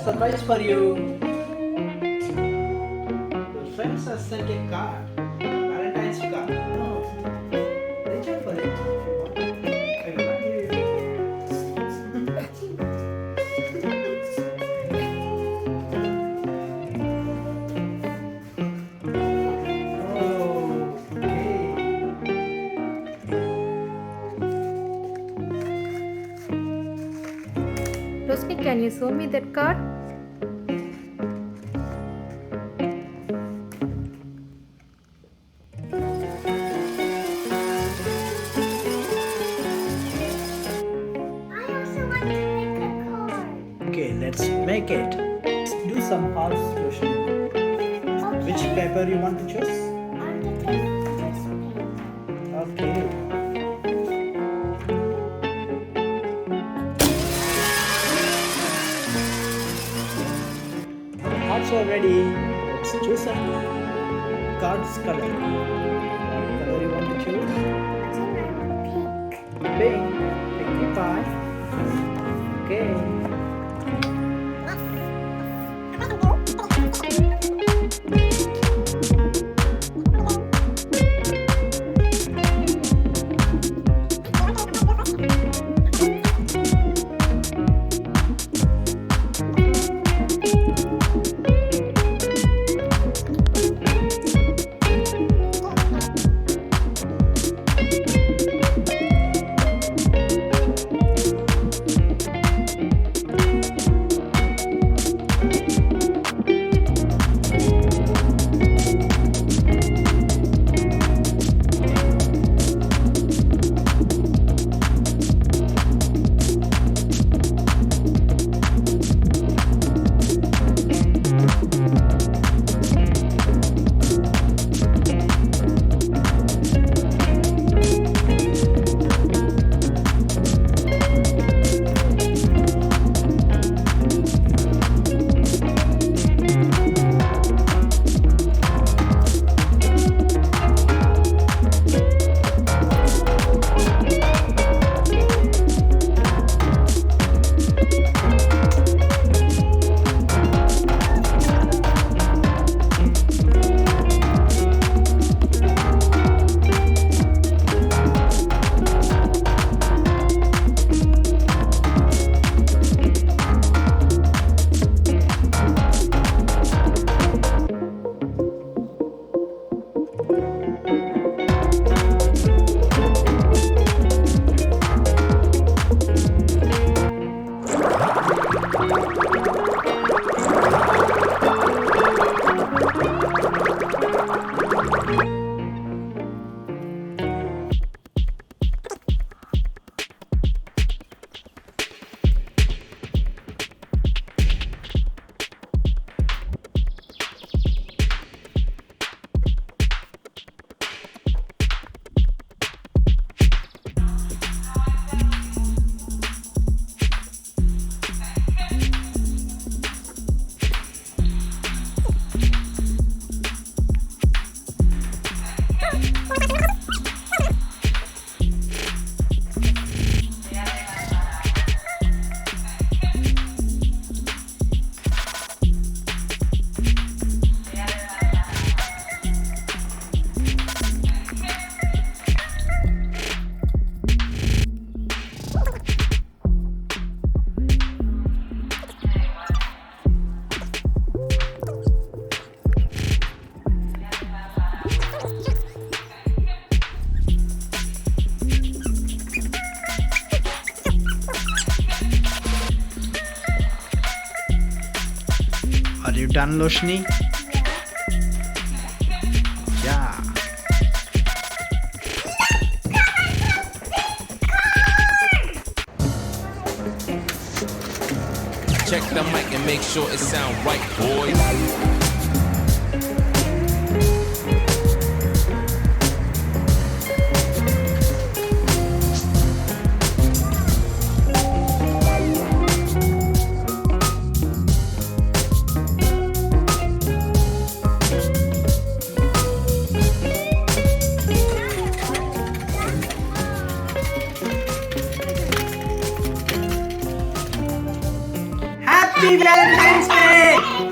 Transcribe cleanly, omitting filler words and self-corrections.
surprise for you. Your friends have sent a card. Valentine's card. No. Reach out for it if you want. I will not give you. Oh, okay. Loshini, can you show me that card? Okay, let's make it. Let's do some hearts, Loshini. Which paper you want to choose? Okay. Hearts are ready. Let's choose a card's color. What color you want to choose? Pink. Pinkie pie. Okay. Are you done, Loshini? Yeah. Check the mic and make sure it sound right, boys. Happy Valentine's Day!